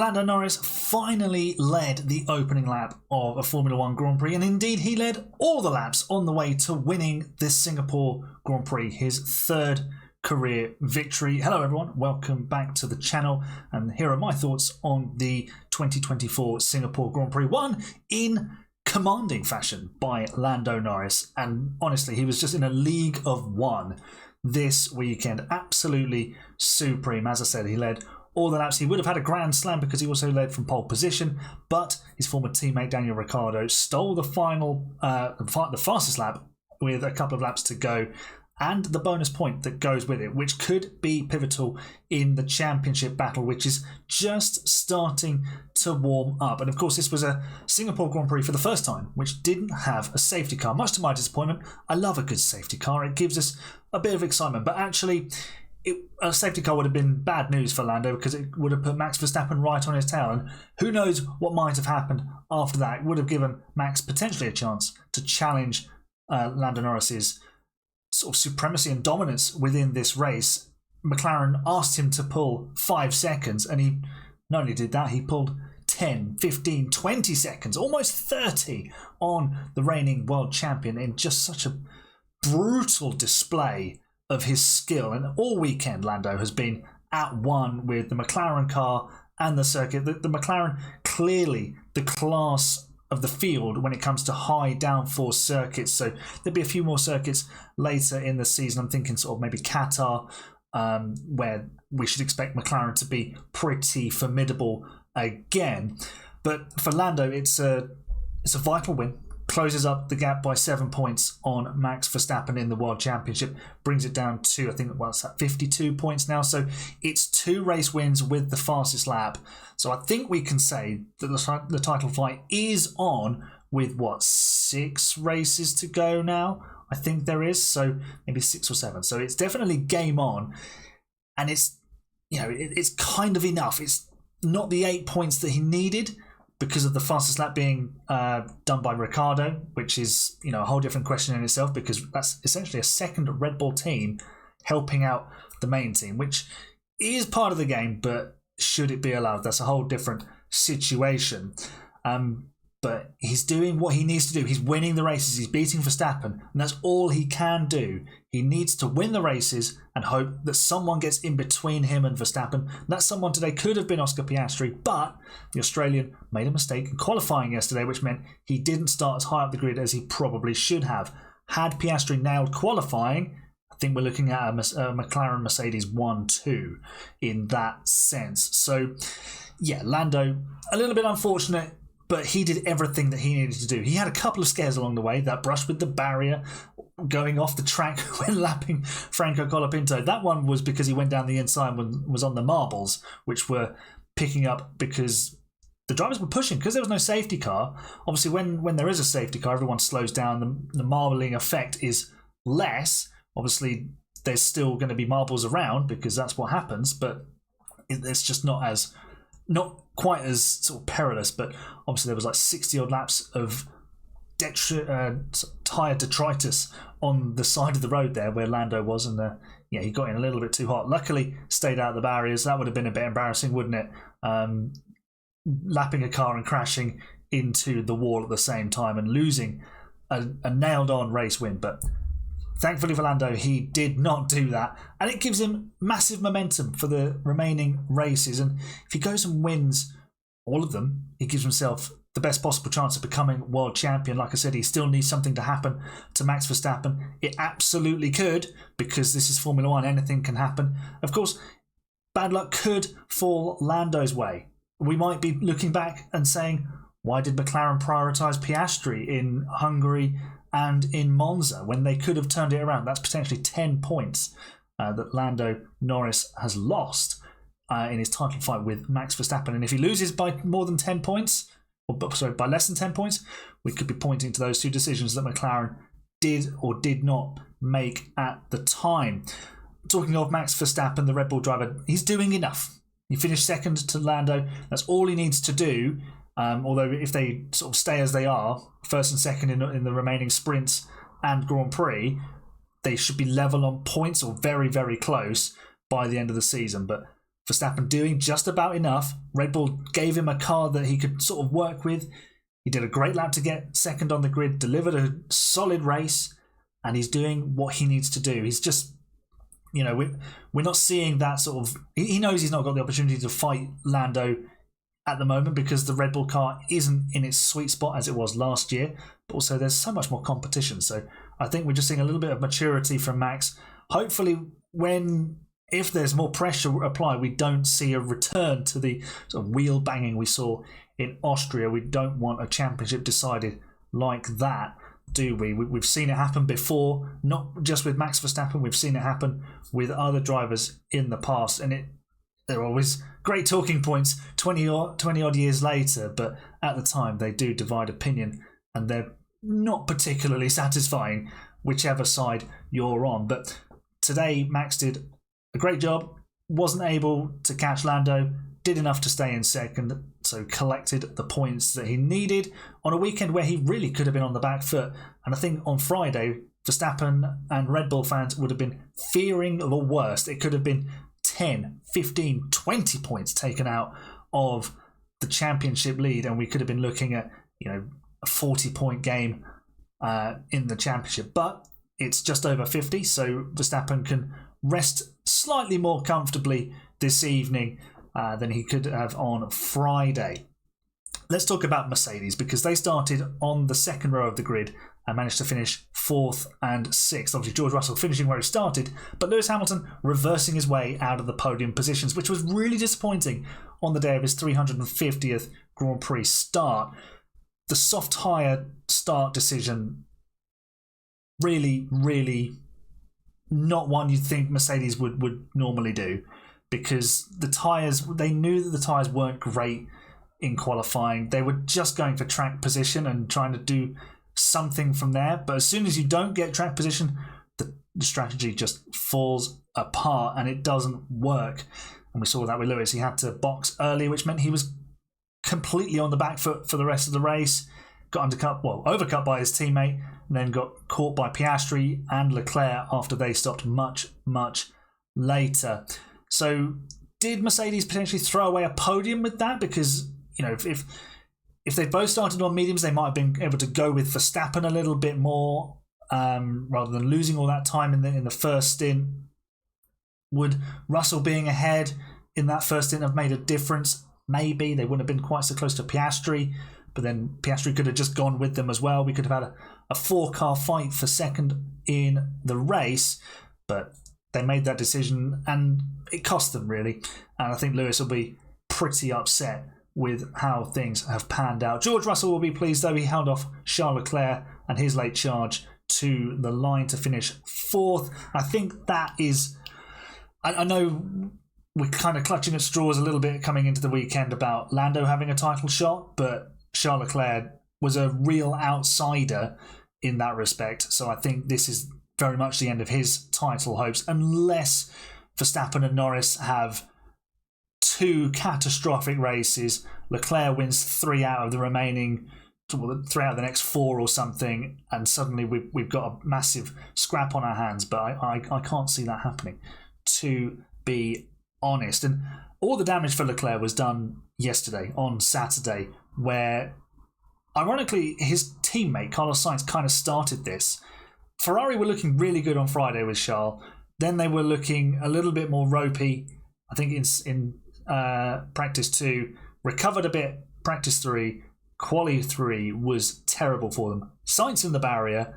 So Lando Norris finally led the opening lap of a Formula One Grand Prix, and indeed he led all the laps on the way to winning this Singapore Grand Prix, his third career victory. Hello everyone, welcome back to the channel, and here are my thoughts on the 2024 Singapore Grand Prix, won in commanding fashion by Lando Norris, and honestly he was just in a league of one this weekend. Absolutely supreme. As I said, he led all the laps. He would have had a grand slam because he also led from pole position, but his former teammate Daniel Ricciardo stole the the fastest lap with a couple of laps to go, and the bonus point that goes with it, which could be pivotal in the championship battle, which is just starting to warm up. And of course, this was a Singapore Grand Prix for the first time, which didn't have a safety car. Much to my disappointment, I love a good safety car. It gives us a bit of excitement, but actually a safety car would have been bad news for Lando because it would have put Max Verstappen right on his tail, and who knows what might have happened after that. It would have given Max potentially a chance to challenge Lando Norris's sort of supremacy and dominance within this race. McLaren asked him to pull 5 seconds, and he not only did that, he pulled 10, 15, 20 seconds, almost 30 on the reigning world champion in just such a brutal display of his skill. And all weekend Lando has been at one with the McLaren car and the circuit. The McLaren clearly the class of the field when it comes to high downforce circuits. So there'll be a few more circuits later in the season. I'm thinking sort of maybe Qatar, where we should expect McLaren to be pretty formidable again. But for Lando, it's a vital win. Closes up the gap by 7 points on Max Verstappen in the World Championship, brings it down to, I think, what's that, 52 points now. So it's 2 race wins with the fastest lap. So I think we can say that the title fight is on with, 6 races to go now? I think there is, so maybe 6 or 7. So it's definitely game on, and it's, it's kind of enough. It's not the 8 points that he needed, because of the fastest lap being done by Ricciardo, which is a whole different question in itself, because that's essentially a second Red Bull team helping out the main team, which is part of the game, but should it be allowed? That's a whole different situation. But he's doing what he needs to do. He's winning the races. He's beating Verstappen, and that's all he can do. He needs to win the races and hope that someone gets in between him and Verstappen. That someone today could have been Oscar Piastri, but the Australian made a mistake in qualifying yesterday, which meant he didn't start as high up the grid as he probably should have. Had Piastri nailed qualifying, I think we're looking at a McLaren Mercedes 1-2 in that sense. So, yeah, Lando, a little bit unfortunate, but he did everything that he needed to do. He had a couple of scares along the way. That brush with the barrier, going off the track when lapping Franco Colapinto. That one was because he went down the inside and was on the marbles, which were picking up because the drivers were pushing. Because there was no safety car, obviously when there is a safety car, everyone slows down. The marbling effect is less. Obviously, there's still going to be marbles around because that's what happens, but it's just not quite as sort of perilous. But obviously there was like 60 odd laps of tyre detritus on the side of the road there where Lando was, and he got in a little bit too hot. Luckily stayed out of the barriers. That would have been a bit embarrassing, wouldn't it? Lapping a car and crashing into the wall at the same time and losing a nailed on race win. But thankfully for Lando, he did not do that, and it gives him massive momentum for the remaining races. And if he goes and wins all of them, he gives himself the best possible chance of becoming world champion. Like I said, he still needs something to happen to Max Verstappen. It absolutely could, because this is Formula One. Anything can happen. Of course, bad luck could fall Lando's way. We might be looking back and saying, why did McLaren prioritise Piastri in Hungary and in Monza when they could have turned it around? That's potentially 10 points that Lando Norris has lost in his title fight with Max Verstappen. And if he loses by more than 10 points, by less than 10 points, we could be pointing to those 2 decisions that McLaren did or did not make at the time. Talking of Max Verstappen, the Red Bull driver, he's doing enough. He finished second to Lando. That's all he needs to do. Although if they sort of stay as they are, first and second in the remaining sprints and Grand Prix, they should be level on points or very, very close by the end of the season. But Verstappen doing just about enough. Red Bull gave him a car that he could sort of work with. He did a great lap to get second on the grid, delivered a solid race, and he's doing what he needs to do. He's just, we're not seeing that sort of... He knows he's not got the opportunity to fight Lando at the moment because the Red Bull car isn't in its sweet spot as it was last year, but also there's so much more competition. So I think we're just seeing a little bit of maturity from Max. Hopefully, if there's more pressure applied, we don't see a return to the sort of wheel banging we saw in Austria. We don't want a championship decided like that, do we? We've seen it happen before, not just with Max Verstappen. We've seen it happen with other drivers in the past, and they're always great talking points 20 odd years later, but at the time they do divide opinion, and they're not particularly satisfying, whichever side you're on. But today, Max did a great job, wasn't able to catch Lando, did enough to stay in second, so collected the points that he needed on a weekend where he really could have been on the back foot. And I think on Friday, Verstappen and Red Bull fans would have been fearing the worst. It could have been 10, 15, 20 points taken out of the championship lead, and we could have been looking at a 40-point game in the championship. But it's just over 50, so Verstappen can rest slightly more comfortably this evening than he could have on Friday. Let's talk about Mercedes, because they started on the second row of the grid and managed to finish 4th and 6th. Obviously, George Russell finishing where he started, but Lewis Hamilton reversing his way out of the podium positions, which was really disappointing on the day of his 350th Grand Prix start. The soft tyre start decision really, really not one you'd think Mercedes would normally do, because the tyres, they knew that the tyres weren't great in qualifying. They were just going for track position and trying to do something from there. But as soon as you don't get track position, the strategy just falls apart and it doesn't work. And we saw that with Lewis. He had to box early, which meant he was completely on the back foot for the rest of the race. Got overcut by his teammate, and then got caught by Piastri and Leclerc after they stopped much, much later. So did Mercedes potentially throw away a podium with that? Because, if they both started on mediums, they might have been able to go with Verstappen a little bit more rather than losing all that time in the first stint. Would Russell being ahead in that first stint have made a difference? Maybe. They wouldn't have been quite so close to Piastri, but then Piastri could have just gone with them as well. We could have had a 4-car fight for second in the race, but they made that decision and it cost them, really. And I think Lewis will be pretty upset with how things have panned out. George Russell will be pleased, though. He held off Charles Leclerc and his late charge to the line to finish 4th. I think that is... I know we're kind of clutching at straws a little bit coming into the weekend about Lando having a title shot, but Charles Leclerc was a real outsider in that respect. So I think this is very much the end of his title hopes, unless Verstappen and Norris have 2 catastrophic races. Leclerc wins 3 out of the remaining, 3 out of the next 4 or something, and suddenly we've got a massive scrap on our hands. But I can't see that happening, to be honest. And all the damage for Leclerc was done yesterday, on Saturday, where ironically his teammate Carlos Sainz kind of started this. Ferrari were looking really good on Friday with Charles. Then they were looking a little bit more ropey. I think in practice 2, recovered a bit. Practice 3, quali 3 was terrible for them. Sainz in the barrier.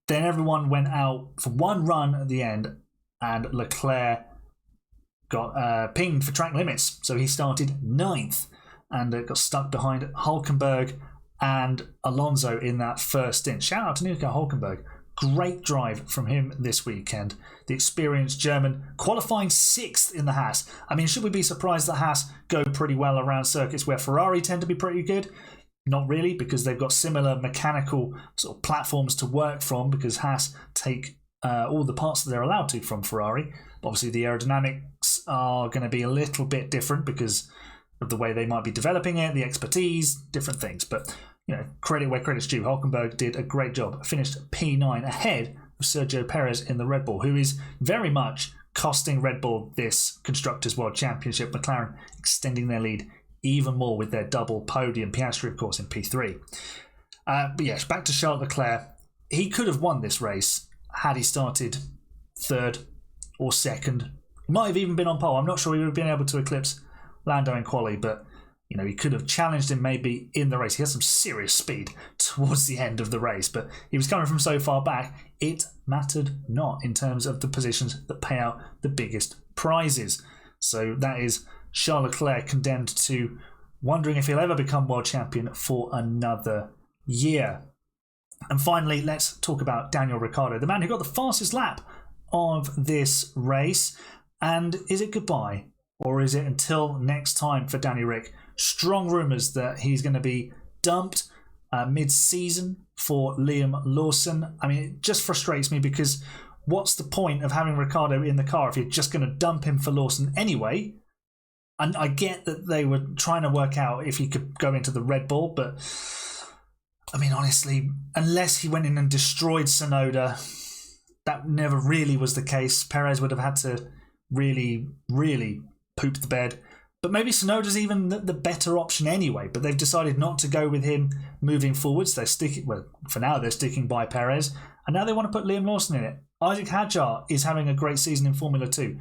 Then everyone went out for one run at the end, and Leclerc got pinged for track limits. So he started 9th and got stuck behind Hülkenberg and Alonso in that first stint. Shout out to Nico Hülkenberg. Great drive from him this weekend. The experienced German qualifying 6th in the Haas. I mean, should we be surprised that Haas go pretty well around circuits where Ferrari tend to be pretty good? Not really, because they've got similar mechanical sort of platforms to work from, because Haas take all the parts that they're allowed to from Ferrari. Obviously, the aerodynamics are going to be a little bit different because of the way they might be developing it, the expertise, different things. But credit where credit's due. Hülkenberg did a great job. Finished P9 ahead of Sergio Perez in the Red Bull, who is very much costing Red Bull this Constructors' World Championship. McLaren extending their lead even more with their double podium. Piastri, of course, in P3. But yes, back to Charles Leclerc. He could have won this race had he started third or second. He might have even been on pole. I'm not sure he would have been able to eclipse Lando in quali, but he could have challenged him maybe in the race. He had some serious speed towards the end of the race, but he was coming from so far back, it mattered not in terms of the positions that pay out the biggest prizes. So that is Charles Leclerc condemned to wondering if he'll ever become world champion for another year. And finally, let's talk about Daniel Ricciardo, the man who got the fastest lap of this race. And is it goodbye? Or is it until next time for Danny Ric? Strong rumours that he's going to be dumped mid-season for Liam Lawson. I mean, it just frustrates me because what's the point of having Ricciardo in the car if you're just going to dump him for Lawson anyway? And I get that they were trying to work out if he could go into the Red Bull, but I mean, honestly, unless he went in and destroyed Tsunoda, that never really was the case. Perez would have had to really, really poop the bed. But maybe Tsunoda's even the better option anyway. But they've decided not to go with him moving forwards. They're sticking, well, for now they're sticking by Perez, and now they want to put Liam Lawson in it. Isaac Hadjar is having a great season in Formula 2.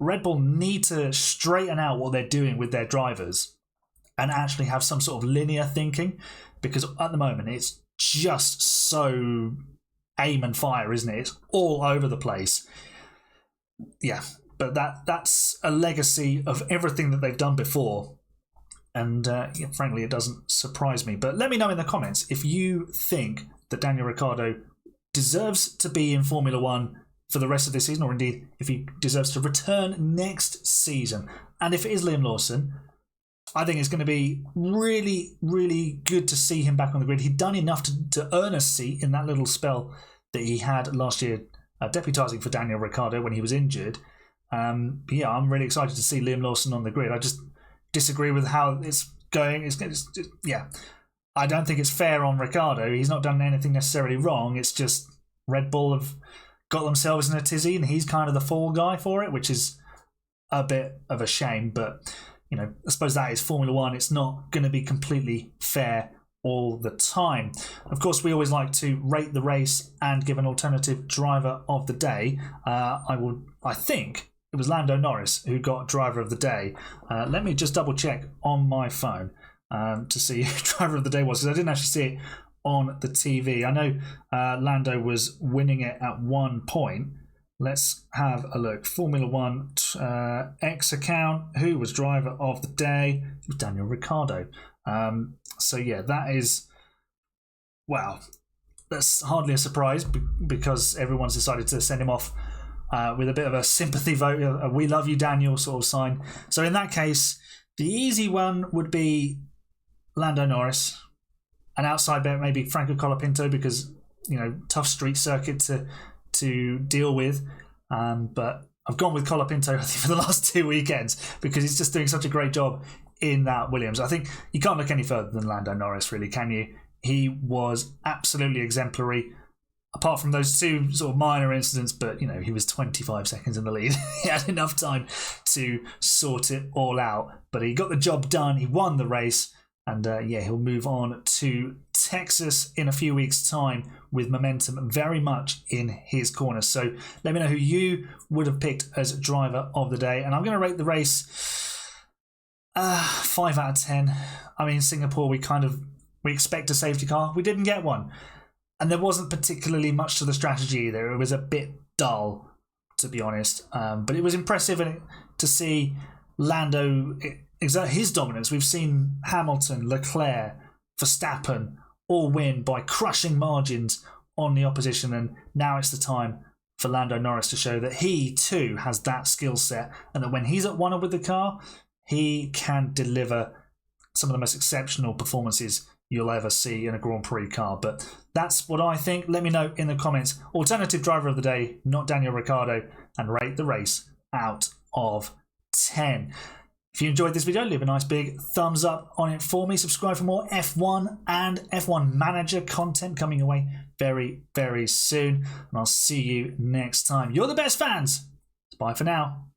Red Bull need to straighten out what they're doing with their drivers and actually have some sort of linear thinking, because at the moment it's just so aim and fire, isn't it? It's all over the place. Yeah. But that's a legacy of everything that they've done before. And frankly, it doesn't surprise me. But let me know in the comments if you think that Daniel Ricciardo deserves to be in Formula One for the rest of this season, or indeed if he deserves to return next season. And if it is Liam Lawson, I think it's going to be really, really good to see him back on the grid. He'd done enough to earn a seat in that little spell that he had last year, deputising for Daniel Ricciardo when he was injured. But yeah, I'm really excited to see Liam Lawson on the grid. I just disagree with how it's going. Yeah, I don't think it's fair on Ricciardo. He's not done anything necessarily wrong. It's just Red Bull have got themselves in a tizzy, and he's kind of the fall guy for it, which is a bit of a shame. But I suppose that is Formula One. It's not going to be completely fair all the time. Of course, we always like to rate the race and give an alternative driver of the day. I think it was Lando Norris who got driver of the day. Let me just double check on my phone to see who driver of the day was, because I didn't actually see it on the TV. I know Lando was winning it at one point. Let's have a look. Formula One X account. Who was driver of the day? It was Daniel Ricciardo. So yeah, that is, wow, that's hardly a surprise because everyone's decided to send him off with a bit of a sympathy vote, a "we love you, Daniel" sort of sign. So in that case, the easy one would be Lando Norris. An outside bet maybe Franco Colapinto, because tough street circuit to deal with. But I've gone with Colapinto, I think, for the last 2 weekends because he's just doing such a great job in that Williams. I think you can't look any further than Lando Norris, really, can you? He was absolutely exemplary, apart from those two sort of minor incidents, but he was 25 seconds in the lead. He had enough time to sort it all out, but he got the job done. He won the race, and he'll move on to Texas in a few weeks' time with momentum very much in his corner. So let me know who you would have picked as driver of the day, and I'm going to rate the race 5 out of 10. I mean, Singapore, we expect a safety car. We didn't get one. And there wasn't particularly much to the strategy either. It was a bit dull, to be honest. But it was impressive to see Lando exert his dominance. We've seen Hamilton, Leclerc, Verstappen all win by crushing margins on the opposition. And now it's the time for Lando Norris to show that he too has that skill set, and that when he's at one-up with the car, he can deliver some of the most exceptional performances you'll ever see in a Grand Prix car. But that's what I think. Let me know in the comments. Alternative driver of the day, not Daniel Ricciardo, and rate the race out of 10. If you enjoyed this video, leave a nice big thumbs up on it for me. Subscribe for more F1 and F1 Manager content coming away very, very soon. And I'll see you next time. You're the best, fans. Bye for now.